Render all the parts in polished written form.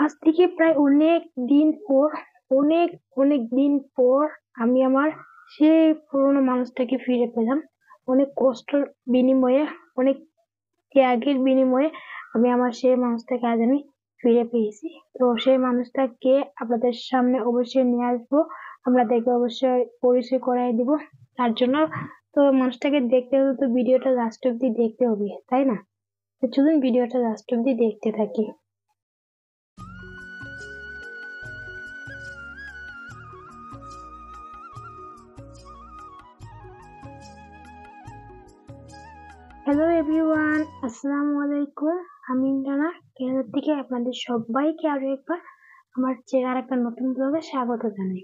আজ থেকে প্রায় অনেক অনেক দিন পর আমি আমার সেই পুরোনো মানুষটাকে ফিরে পেলাম। অনেক কষ্টের বিনিময়ে, অনেক ত্যাগের বিনিময়ে আমি আমার সেই মানুষটাকে আজ আমি ফিরে পেয়েছি। তো সেই মানুষটাকে আপনাদের সামনে অবশ্যই নিয়ে আসবো, আপনাদেরকে অবশ্যই পরিচয় করাই দিব। তার জন্য তো মানুষটাকে দেখতে হলে তো ভিডিওটা লাস্ট অব্দি দেখতে হবে, তাই না? তো চলুন ভিডিওটা লাস্ট অব্দি দেখতে থাকি। হ্যালো এভরিওয়ান, আসসালামু আলাইকুম। আমি ডানা কেরালা থেকে আপনাদের সবাইকে আরো একবার আমার চেহার একটা নতুন ব্লগে স্বাগত জানাই।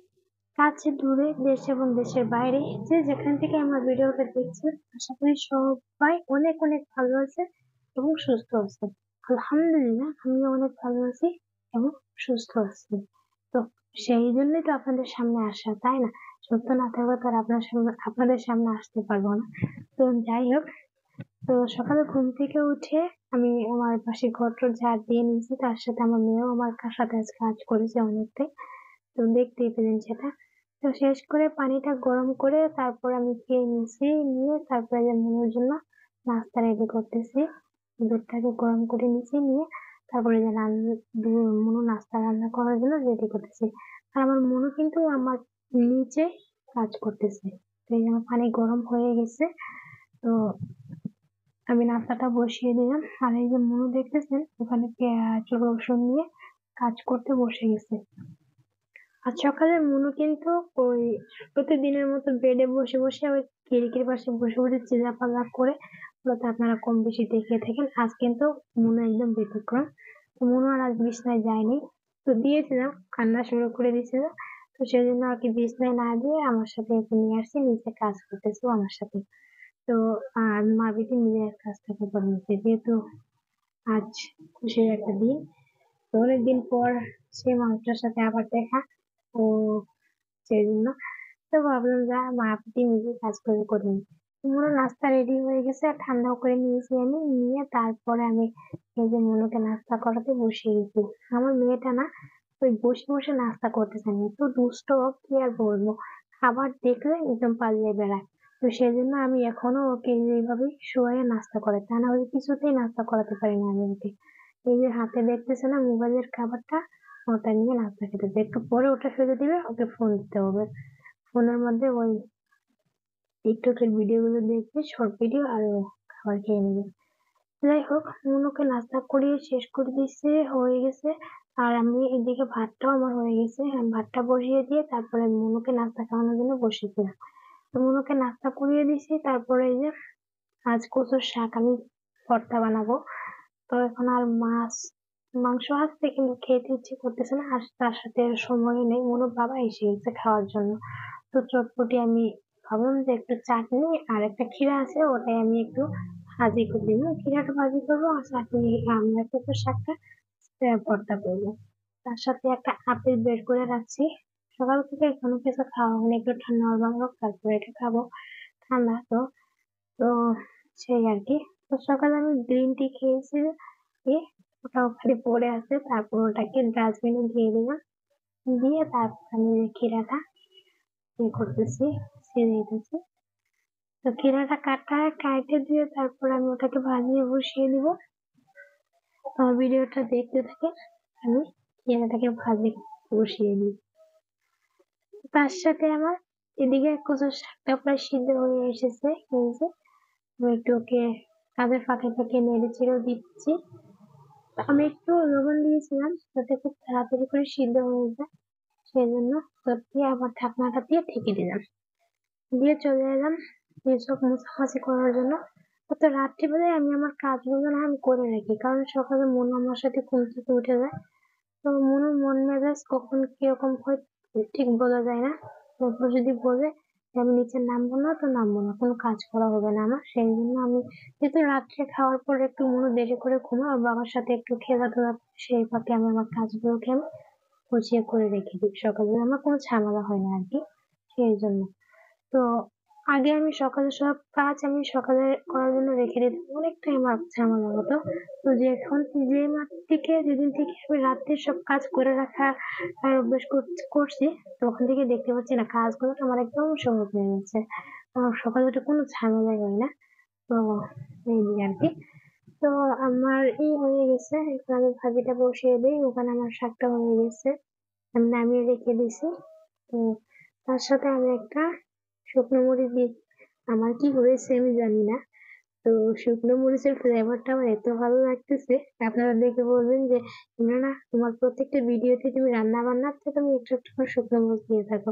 কাছে দূরে, দেশ এবং দেশের বাইরে যে যেখান থেকে আমার ভিডিওটা দেখছেন, আশা করি সবাই অনেক অনেক ভালো আছে এবং সুস্থ আছে। আলহামদুলিল্লাহ, আমিও অনেক ভালো আছি এবং সুস্থ আছি। তো সেই জন্যই তো আপনাদের সামনে আসা, তাই না? সুস্থ না থাকলে তো আর আপনাদের সামনে আসতে পারবো না। তো যাই হোক, তো সকালে ঘুম থেকে উঠে আমি আমার পাশে ঘর-টর ঝাড় দিয়ে নিয়েছি, তার সাথে আমার মেয়েও আমার সাথে আজ কাজ করেছে অনেকটাই। তো দেখতেই পেলেন সেটা। তো শেষ করে পানিটা গরম করে তারপর আমি খেয়ে নিয়েছি, নিয়ে তারপরে যে মনুর জন্য নাস্তা রেডি করতেছি। দুধটাকে গরম করে নিয়েছি, নিয়ে তারপরে যে মনু নাস্তা রান্না করার জন্য রেডি করতেছি। আর আমার মনু কিন্তু আমার নিচে কাজ করতেছে। তো এই যে আমার পানি গরম হয়ে গেছে, তো আমি নাস্তাটা বসিয়ে দিলাম। আর এই যে মনু দেখতেছেন ওখানে পেঁয়াজ রসুন নিয়ে কাজ করতে বসে গেছে। আজ সকালে মনু কিন্তু ওই প্রতিদিনের মতো বেডে বসে বসে ওই খিড়কির পাশে বসে বসে চিল্লাপাল্লা করে, ওটা তো আপনারা কম বেশি দেখে থাকেন। আজ কিন্তু মনু একদম ব্যতিক্রম। তো মনু আর আজ বিছনায় যায়নি, তো দিয়েছিলাম, কান্না শুরু করে দিয়েছিল। তো সেজন্য আর কি বিছনায় না দিয়ে আমার সাথে একটু নিয়ে আসছি, নিচে কাজ করতেছে ও আমার সাথে। তো মা বেটি মিলে কাজটাকে করে নিচ্ছে, যেহেতু আজ খুশির একটা দিন। তো অনেকদিন পর সেই মানুষটার সাথে আবার দেখা, ও সেই জন্য তো ভাবলাম যা মা বেটি মিলে কাজ করে নি। মনে নাস্তা রেডি হয়ে গেছে আর ঠান্ডাও করে নিয়েছি আমি, নিয়ে তারপরে আমি এই যে মনুকে নাস্তা করাতে বসিয়ে গেছি। আমার মেয়েটা না ওই বসে বসে নাস্তা করতেছে না, এত দুষ্ট, কি আর বলবো, খাবার দেখলে একদম পালিয়ে বেড়ায়। তো সেজন্য আমি এখনো ওকে এইভাবে শোয়ে নাস্তা করাই, তা না হলে কিছুতেই নাস্তা করাতে পারি না আমি ওকে। এই যে হাতে দেখতেছে না মোবাইলের খাবারটা, ওটা নিয়ে নাস্তা খেতেছে, একটু পরে ওটা ফেলে দিবে, ওকে ফোন দিতে হবে। ফোনের মধ্যে ওই টিকটকের ভিডিও গুলো দেখবে, শর্ট ভিডিও, আর ও খাবার খেয়ে নেবে। যাই হোক, মুনুকে নাস্তা করিয়ে শেষ করে দিচ্ছে, হয়ে গেছে। আর আমি এদিকে ভাতটাও আমার হয়ে গেছে, আমি ভাতটা বসিয়ে দিয়ে তারপরে মুনুকে নাস্তা খাওয়ানোর জন্য বসেছিলাম। তো মুনুকে নাস্তা করিয়ে দিছি, তারপরে এই যে আজ কচুর শাক আমি ভর্তা বানাবো। তো এখন আর মাংস আসছে কিন্তু খেতে ইচ্ছে করতেছে না, আর তার সাথে সময় নেই, মনুর বাবা এসে গেছে খাওয়ার জন্য। তো চটপটি আমি ভাবলাম যে একটু চাটনি আর একটা ক্ষীরা আছে, ওটাই আমি একটু ভাজি করে দিব, ক্ষীরাটা ভাজি করবো আর চাটনি আমরা কচুর শাকটা ভর্তা করবো। তার সাথে একটা আপেল বের করে রাখছি, সকাল থেকে এখনো কিছু খাওয়া হয়নি, একটু ঠান্ডা হওয়া তারপরে এটা খাবো। ঠান্ডা তো, তো সেই আর কি। তো সকালে আমি গ্রিন টি খেয়েছি, ওটা ওখানে পড়ে আছে, তারপর ওটাকে ডাস্টবিনে দিয়ে দিলাম, দিয়ে তারপর আমি ক্ষীরাটা করতেছি, ছেড়ে দিতেছি। তো ক্ষীরাটা কাটে দিয়ে তারপর আমি ওটাকে ভাজিয়ে বসিয়ে দিব। ভিডিওটা দেখতে থাকে, আমি ক্ষীরাটাকে ভাজি বসিয়ে দিই। তার সাথে আমার এদিকে কচুর শাকটা প্রায় সিদ্ধ হয়ে এসেছে, এই যে আমি একটু ওকে কাজের ফাঁকে ফাঁকে নেড়ে চেড়েও দিচ্ছি। আমি একটু লবণ দিয়েছিলাম যাতে খুব তাড়াতাড়ি করে সিদ্ধ হয়ে যায়, সেই জন্য দিয়ে আবার ঢাকনাটা দিয়ে ঢেকে দিলাম, দিয়ে চলে এলাম এসব মোছামাছি করার জন্য। তো রাত্রিবেলায় আমি আমার কাজগুলো না আমি করে রাখি, কারণ সকালে মন আমার সাথে ঘুম থেকে উঠে যায়। তো মনের মন মেজাজ কখন কিরকম হয় ঠিক বলা যায় না। তারপর যদি বলে যে আমি নিচে নামবো না, তো নামবো না, কোনো কাজ করা হবে না আমার। সেই জন্য আমি যেহেতু রাত্রে খাওয়ার পর একটু মনে দেরি করে ঘুমাই, আর বাবার সাথে একটু খেলাধুলা, সেই ফাঁকে আমি আমার কাজগুলোকে আমি গুছিয়ে করে রেখে দিই, সকালে আমার কোনো ঝামেলা হয় না আর কি, সেই জন্য। তো আগে আমি সকালে সব কাজ আমি সকালে করার জন্য রেখে দিতাম, অনেকটাই আমার ঝামেলা হতো। তো এখন যেদিন থেকে আমি রাত্রে সব কাজ করে রাখা আর অভ্যাস করছি, তখন থেকে দেখতে পাচ্ছি না কাজগুলো আমার একদম সহজ হয়ে গেছে। আমার সকালে উঠে কোনো ঝামেলাই হয় না। তো এই যে আর কি। তো আমার হয়ে গেছে, এখন আমি ভাজিটা বসিয়ে দিই, ওখানে আমার শাকটা হয়ে গেছে, আমি নামিয়ে রেখে দিছি। তো তার সাথে আমি একটা শুকনো মরিচ দিই। আমার কি হয়েছে আমি জানি না, তো শুকনো মরিচের ফ্লেভারটা আমার এত ভালো লাগতেছে, আপনারা দেখে বলবেন যে না, তোমার প্রত্যেকটা ভিডিওতে তুমি রান্না বান্নাতে তুমি একটু একটু করে শুকনো মরিচ দিয়ে থাকো।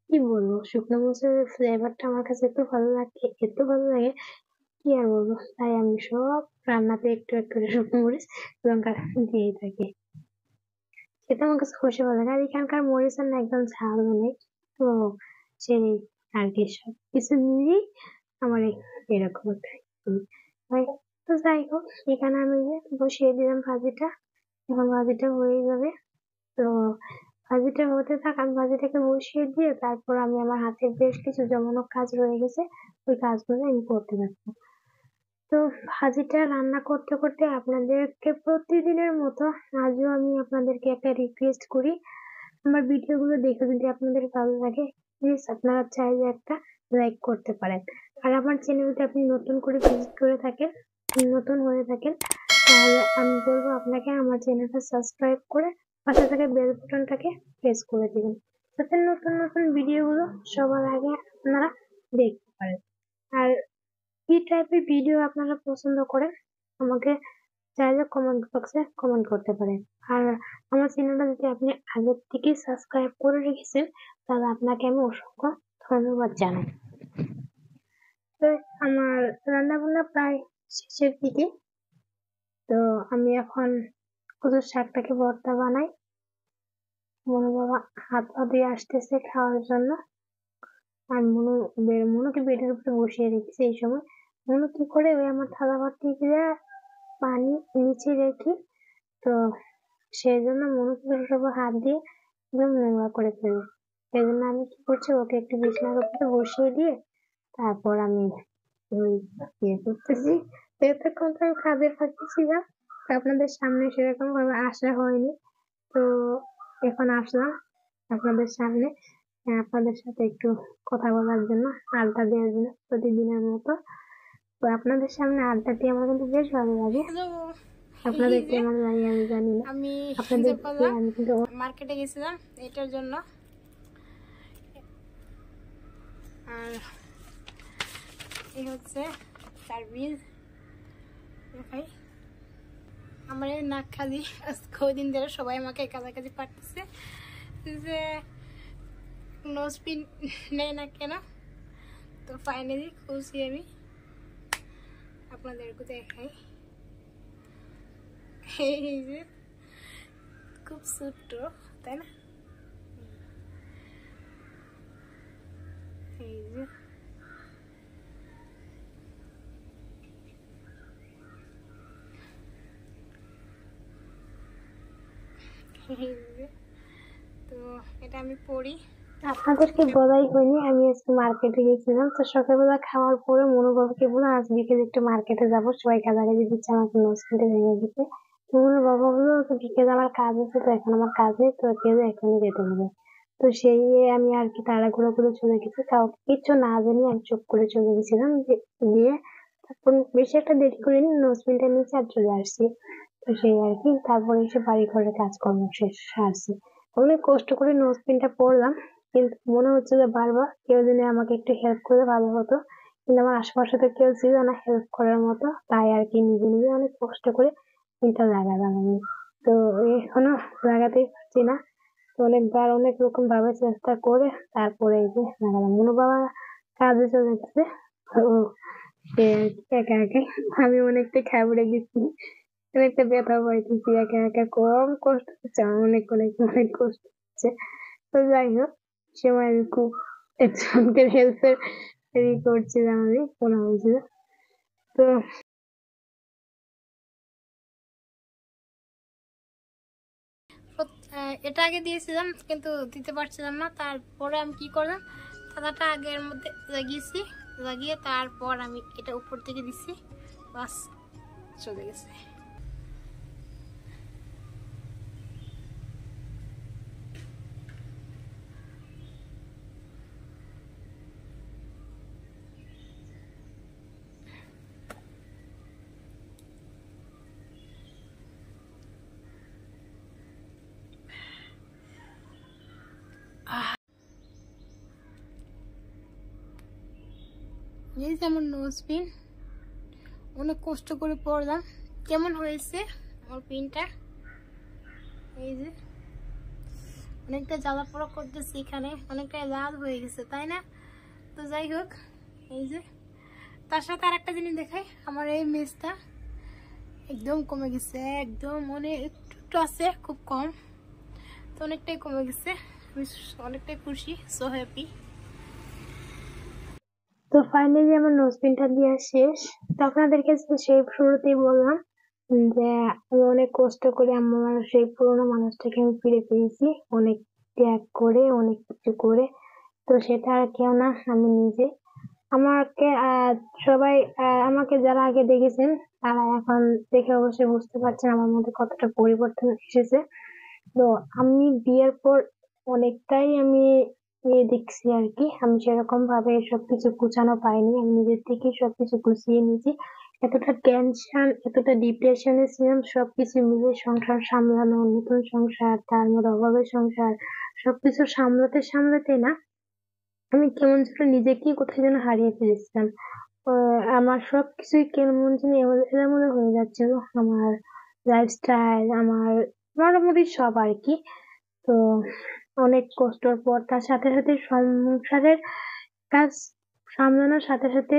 কি বলবো, শুকনো মরিচের ফ্লেভারটা আমার কাছে এত ভালো লাগে, এত ভালো লাগে, কি আর বলবো। তাই আমি সব রান্নাতে একটু একটু করে শুকনো মরিচ লঙ্কা দিয়ে থাকি, সেটা আমার কাছে খুশি ভালো লাগে। আর এখানকার মরিচের না একদম ঝাল নেই, তো সেই আর কি সবকিছু মিলিয়ে আমার এরকম একটা হয়। তো যাই হোক, এখানে আমি যে বসিয়ে দিলাম ভাজিটা, এখন ভাজিটা হয়ে যাবে। তো ভাজিটা হতে থাক, আমি ভাজিটাকে বসিয়ে দিয়ে তারপর আমি আমার হাতের বেশ কিছু জমানো কাজ রয়ে গেছে, ওই কাজগুলো আমি করতে থাকবো। তো ভাজিটা রান্না করতে করতে আপনাদেরকে প্রতিদিনের মতো আজও আমি আপনাদেরকে একটা রিকোয়েস্ট করি, আমার ভিডিওগুলো দেখে যদি আপনাদের ভালো লাগে, প্লিজ আপনারা চাইলে একটা লাইক করতে পারেন। আর আমার চ্যানেলটা আপনি নতুন করে ভিজিট করে থাকেন, নতুন হয়ে থাকেন, তাহলে আমি বলবো আপনাকে আমার চ্যানেলটা সাবস্ক্রাইব করে পাশে থাকা বেল বাটনটাকে প্রেস করে দিবেন, যাতে নতুন নতুন ভিডিওগুলো সবার আগে আপনারা দেখতে পারেন। আর কি টাইপের ভিডিও আপনারা পছন্দ করেন আমাকে চাইলে কমেন্ট বক্সে কমেন্ট করতে পারেন। আর আমার চ্যানেলটা যদি আপনি আগের থেকে সাবস্ক্রাইব করে রেখেছেন, তাহলে আপনাকে আমি অসংখ্য ধন্যবাদ জানাই। তো আমার রান্না বান্না প্রায় শেষের দিকে। তো আমি এখন কচুর শাকটাকে ভর্তা বানাই। মনু বাবা হাত পা ধুয়ে আসতেছে খাওয়ার জন্য, আর মনুকে বেডের উপরে বসিয়ে রেখেছি। এই সময় মনু কি করে, ওই আমার থালা বাটি দিয়ে পানি নিচে রেখে, তো সেই জন্য মনে করে সব হাত দিয়ে একদম নোংরা করে ফেলে। সেই জন্য আমি কি করছি, ওকে একটু বিছানার উপরে বসিয়ে দিয়ে তারপর আমি ওই ইয়ে করতেছি। তো এতক্ষণ তো আমি কাজের ফাঁকে ছিলাম, তো আপনাদের সামনে সেরকম ভাবে আসা হয়নি। তো এখন আসলাম আপনাদের সামনে, আপনাদের সাথে একটু কথা বলার জন্য, আড্ডা দেওয়ার জন্য প্রতিদিনের মতো। তো আপনাদের সামনে আড্ডা দিয়ে আমার কিন্তু বেশ ভালো লাগে। আপনাদের কেমন লাগে আমি জানি না, আমি আপনাদের আমি কিন্তু মার্কেটে গেছিলাম এটার জন্য। আর এই হচ্ছে সার্ভিস দেখাই, আমার এই নাক খালি কদিন ধরে সবাই আমাকে কাছাকাছি পাঠতেছে যে নোজ পিন নেই না কেন। তো ফাইনালি খুশি আমি, আপনাদেরকে দেখাই। এই যে খুব ছোট্ট, তাই না? এই যে তো এটা আমি পড়ি। আপনাদেরকে বলাই হয়নি, আমি আজকে মার্কেটে গেছিলাম। তো সকালবেলা খাওয়ার পরে মনোবাবাকে বলে আজ বিকেলে একটু মার্কেটে যাবো, সবাই কাছাকাছি দিচ্ছে, আমাকে নোটসটা ভেঙে দিতে। তো বাবা বললো তো বিকেলে আমার কাজ আছে, তো এখন আমার কাজ নেই, তো কেউ এখনই যেতে হবে। তো সেই আমি আর কি তাড়াহুড়ো করে চলে গেছি, কাউকে কিছু না জানিয়ে আমি চুপ করে চলে গেছিলাম। গিয়ে তারপর বেশি একটা দেরি করিনি, নোটসটা নিচে আর চলে আসছি। তো সেই আর কি, তারপরে এসে বাড়ি ঘরের কাজকর্ম শেষ সারছি। অনেক কষ্ট করে নোটসটা পড়লাম, কিন্তু মনে হচ্ছে যে বারবার কেউ যদি আমাকে একটু হেল্প করলে ভালো হতো, কিন্তু আমার আশেপাশে তো কেউ ছিল না হেল্প করার মতো, তাই আর কি নিজে নিজে অনেক কষ্ট করে এটা লাগালাম আমি। তো এখনো লাগাতেই পারছি না, তো অনেকবার অনেক রকম ভাবে চেষ্টা করে তারপরে এই যে লাগালাম। মনু বাবা কাজে চলে গেছে, তো সে একা একা, আমি অনেকটা ঘাবড়ে গেছি, অনেকটা ব্যথা পাইতেছি, একা একা কম কষ্ট হচ্ছে আমার, অনেক অনেক অনেক কষ্ট হচ্ছে। তো যাই হোক, সময় আমি খুব একজনকে হেল্পের করছিলাম, আমি মনে হয়েছিল। তো এটা আগে দিয়েছিলাম কিন্তু দিতে পারছিলাম না, তারপরে আমি কি করলাম, থালাটা আগের মধ্যে লাগিয়েছি, লাগিয়ে তারপর আমি এটা উপর থেকে দিছি, বাস চলে গেছে। এই যে আমার নোজ পিন, অনেক কষ্ট করে পড়লাম। কেমন হয়েছে আমার পিনটা? এই যে অনেকটা জ্বালা পোড়া করতেছি, এখানে অনেকটা লাল হয়ে গেছে, তাই না? তো যাই হোক, এই যে তার সাথে আর একটা জিনিস দেখাই, আমার এই মেজটা একদম কমে গেছে, একদম মানে একটু আছে, খুব কম, তো অনেকটাই কমে গেছে। আমি অনেকটাই খুশি, সো হ্যাপি। তো ফাইনালি আমার নোজপিনটা দেওয়া শেষ। তো আপনাদেরকে সেই শুরুতেই বললাম যে আমি অনেক কষ্ট করে আমার সেই পুরোনো মানুষটাকে আমি ফিরে পেয়েছি, অনেক ত্যাগ করে, অনেক কিছু করে। তো সেটা আর কেউ না, আমি নিজে। আমাকে সবাই আমাকে যারা আগে দেখেছেন তারা এখন দেখে অবশ্যই বুঝতে পারছেন আমার মধ্যে কতটা পরিবর্তন এসেছে। তো আমি বিয়ের পর অনেকটাই আমি দেখছি আর কি, আমি সেরকম ভাবে সবকিছু গুছানো পাইনি, আমি নিজের থেকে সবকিছু গুছিয়ে নিয়েছি। এতটা টেনশন, এতটা ডিপ্রেশনে ছিলাম, সবকিছু মিলে সংসার সামলানো, নতুন সংসার, তার মধ্যে অভাবের সংসার, সবকিছু সামলাতে সামলাতে না আমি কেমন যেন নিজেকেই কোথায় যেন হারিয়ে ফেলেছিলাম। আমার সবকিছুই কেমন যেন এলোমেলো হয়ে যাচ্ছিল, আমার লাইফস্টাইল, আমার মোটামুটি সব আর কি। তো অনেক কষ্টর পর তার সাথে সাথে সংসারের কাজ সামলানোর সাথে সাথে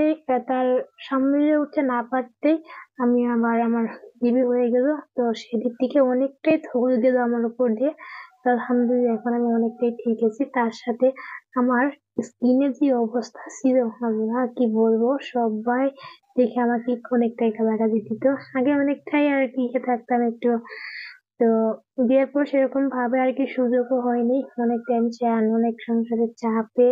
তার সামলে উঠতে না পারতেই আমি আবার আমার বিবি হয়ে গেল। তো সেদিক থেকে অনেকটাই ধকল গেল আমার উপর দিয়ে। তো আলহামদুলিল্লাহ এখন আমি অনেকটাই ঠিক আছি। তার সাথে আমার স্কিনের যে অবস্থা ছিল, আল্লাহ কি বলবো, সবাই দেখে আমাকে অনেকটাই গালাগালি দিত। আগে অনেকটাই আর কি ইয়ে থাকতাম একটু। তো বিয়ের পর সেরকম ভাবে আর কি সুযোগও হয়নি, অনেক টেনশন, অনেক সংসারের চাপে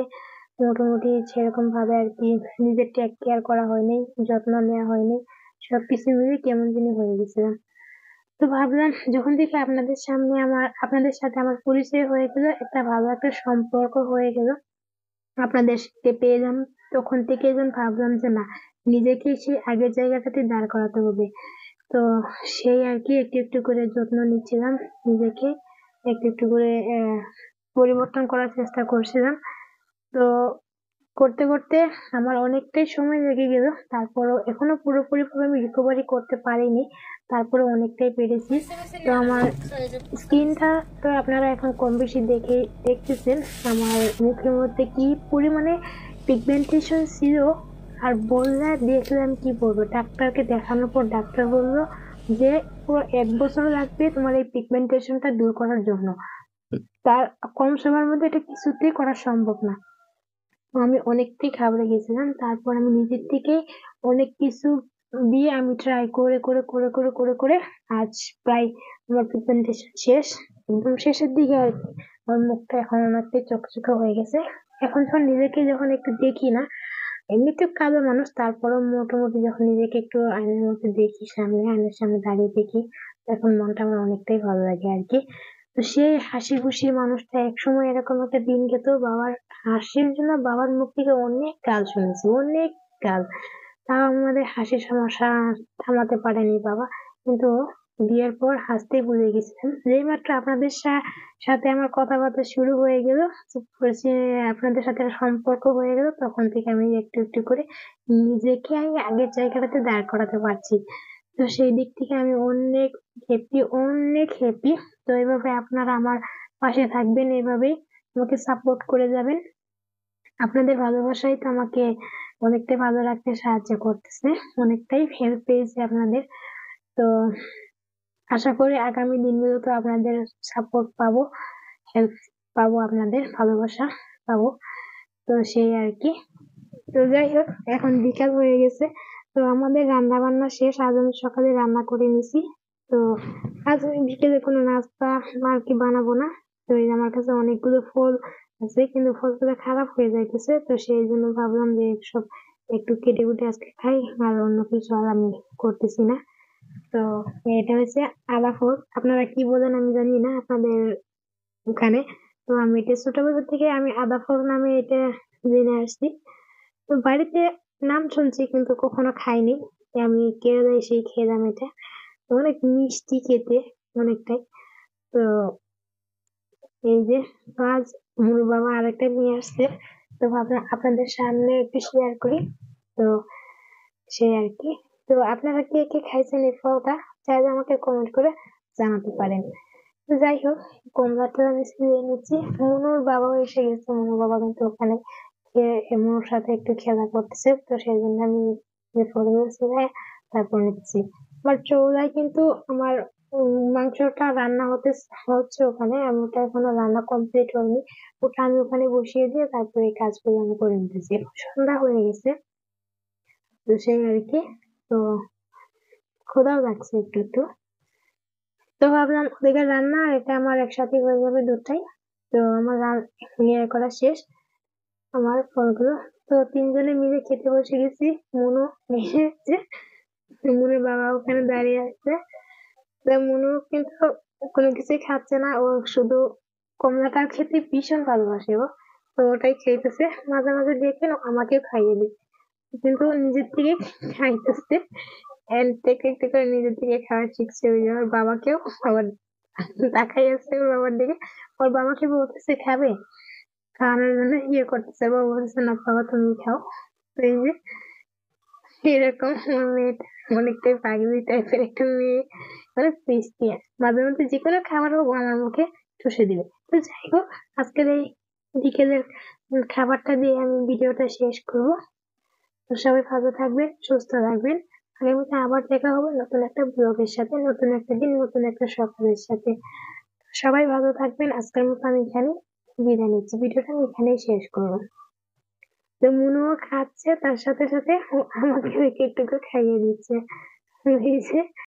মোটামুটি সেরকম ভাবে আর কি নিজের টেক কেয়ার করা হয়নি, যত্ন নেওয়া হয়নি, সবকিছু মিলে কেমন জানি হয়ে গেছিলাম। তো ভাবলাম যখন থেকে আপনাদের সাথে আমার পরিচয় হয়ে গেল, একটা ভালো একটা সম্পর্ক হয়ে গেল, আপনাদেরকে পেলাম, তখন থেকে যেন ভাবলাম যে না, নিজেকে সেই আগের জায়গাটাতে দাঁড় করাতে হবে। তো সেই আর কি একটু একটু করে যত্ন নিচ্ছিলাম নিজেকে, একটু একটু করে পরিবর্তন করার চেষ্টা করছিলাম। তো করতে করতে আমার অনেকটাই সময় লেগে গেল, তারপরও এখনো পুরোপুরি ভাবে আমি রিকভারি করতে পারিনি, তারপরে অনেকটাই পেরেছি। তো আমার স্কিনটা তো আপনারা এখন কম বেশি দেখতেছেন আমার মুখের মধ্যে কি পরিমাণে পিগমেন্টেশন ছিল। আর বললে দেখলে আমি কি বলবো, ডাক্তারকে দেখানোর পর ডাক্তার বললো যে পুরো 1 বছর লাগবে তোমার এই পিগমেন্টেশনটা দূর করার জন্য, তার কম সময়ের মধ্যে এটা কিছুতেই করা সম্ভব না। তো আমি অনেকটাই ঘাবড়ে গেছিলাম, তারপর আমি নিজের থেকে অনেক কিছু দিয়ে আমি ট্রাই করে করে করে করে করে করে আজ প্রায় আমার প্রেজেন্টেশন শেষ, একদম শেষের দিকে আর কি। আমার মুখটা এখন অনেকটাই চকচকে হয়ে গেছে। এখন যখন নিজেকে যখন একটু দেখি না, এমনিতে কালো মানুষ, তারপরেও মোটামুটি যখন নিজেকে একটু আয়নার মধ্যে দেখি, আয়নার সামনে দাঁড়িয়ে দেখি, তখন মনটা আমার অনেকটাই ভালো লাগে আর কি। তো সেই হাসি খুশি মানুষটা একসময় এরকম একটা দিন গেত, বাবার হাসির জন্য বাবার মুখ থেকে অনেক গাল শুনেছি, অনেক গাল, তাও আমাদের হাসির সমস্যা থামাতে পারেনি বাবা। কিন্তু বিয়ের পর হাসতেই ভুলে গেছিলাম, যেই মাত্র আপনাদের সাথে আমার কথাবার্তা শুরু হয়ে গেল, আপনাদের সাথে সম্পর্ক হয়ে গেল, তখন থেকে আমি একটু একটু করে নিজেকে আমি আগের জায়গাটাতে দাঁড় করাতে পারছি। তো সেই দিক থেকে আমি অনেক হ্যাপি, অনেক হ্যাপি। তো এইভাবে আপনারা আমার পাশে থাকবেন, এইভাবেই আমাকে সাপোর্ট করে যাবেন। আপনাদের ভালোবাসাই তো আমাকে অনেকটাই ভালো রাখতে সাহায্য করতেছে, অনেকটাই হেল্প পেয়েছি আপনাদের। তো আশা করি আগামী দিনগুলোতে আপনাদের সাপোর্ট পাবো, হেল্প পাবো, আপনাদের ভালোবাসা পাবো। তো সেই আর কি। তো যাই হোক, এখন বিকাল হয়ে গেছে, তো আমাদের রান্না বান্না শেষ, আজ আমি সকালে রান্না করে নিছি। তো আজ আমি বিকেলে কোনো নাস্তা আর কি বানাবো না। তো এই যে আমার কাছে অনেকগুলো ফল আছে, কিন্তু ফলগুলো খারাপ হয়ে যাইতেছে। তো সেই জন্য ভাবলাম যে সব একটু কেটে কুটে আজকে খাই, আর অন্য কিছু আর আমি করতেছি না। তো এটা হচ্ছে আদা ফল, আপনারা কি বলেন আমি জানি না আপনাদের ওখানে। তো আমি এটা ছোটবেলা থেকে আমি আদা ফল নামে এটা জেনে আসছি। তো বাড়িতে নাম শুনছি কিন্তু কখনো খাইনি। আমি কেরলা এসেই খেলাম এটা। তো অনেক মিষ্টি খেতে, অনেকটাই। তো এই যে আজ মুর বাবা আরেকটা নিয়ে আসছে, তো ভাবলাম আপনাদের সামনে একটু শেয়ার করি। তো সেই আর কি। তো আপনারা কে কে খাইছেন এই ফলটা, চাইলে আমাকে কমেন্ট করে জানাতে পারেন। তো যাই হোক, কমলাটা আমি ছিঁড়ে নিচ্ছি। মনুর বাবাও এসে গেছে, মনুর বাবা কিন্তু ওখানে মনুর সাথে একটু খেলা করতেছে। তো সেই জন্য আমি যে ফলগুলো ছিঁড়ে তারপর নিচ্ছি। আমার চুলায় কিন্তু আমার মাংসটা রান্না হচ্ছে ওখানে, আমি ওটা এখনো রান্না কমপ্লিট হয়নি। ওটা আমি ওখানে বসিয়ে দিয়ে তারপরে এই কাজগুলো আমি করে নিতেছি। সন্ধ্যা হয়ে গেছে, তো সেই আর কি। তো ক্ষুধাও লাগছে একটু একটু। তো ভাবলাম ওদিকে রান্না আর এটা আমার একসাথে হয়ে যাবে দুটাই। তো আমার ইয়ে করা শেষ, আমার ফলগুলো। তো তিনজনে মিলে খেতে বসে গেছি। মনু এসেছে, মনুর বাবা ওখানে দাঁড়িয়ে আছে। তো মনু কিন্তু কোনো কিছুই খাচ্ছে না, ও শুধু কমলাটা খেতে ভীষণ ভালোবাসে ও। তো ওটাই খেতেছে, মাঝে মাঝে দেখে না আমাকে খাইয়ে দিই, কিন্তু ও নিজের থেকে খাইতেছে। এন্ড থেকে একটু করে নিজের থেকে খাওয়া শিখছে। ওই যে ওর বাবাকেও আবার তাকাই আছে ওর বাবার দিকে। ওর বাবাকে বলতেছে খাবে, খাওয়ানোর জন্য ইয়ে করতেছে। বাবা বলতেছে না বাবা তুমি খাও। তো এই যে এরকম আমার মেয়েটা অনেকটাই পাগলি টাইপের একটা মেয়ে, মানে মিষ্টি। মাঝে মধ্যে যে কোনো খাবার হোক ও আমার মুখে চুষে দিবে। তো যাই হোক, আজকের এই বিকেলের খাবারটা দিয়ে আমি ভিডিওটা শেষ করবো। তো সবাই ভালো থাকবেন, সুস্থ থাকবেন। আগামীতে আবার দেখা হবে নতুন একটা ব্লগের সাথে, নতুন একটা দিন, নতুন একটা সকালের সাথে। সবাই ভালো থাকবেন। আজকের মতো আমি এখানে বিদায় নিচ্ছি, ভিডিওটা আমি এখানেই শেষ করবো। তো মুনুও খাচ্ছে, তার সাথে সাথে ও আমাকে একটু একটু করে খাইয়ে দিচ্ছে। এই যে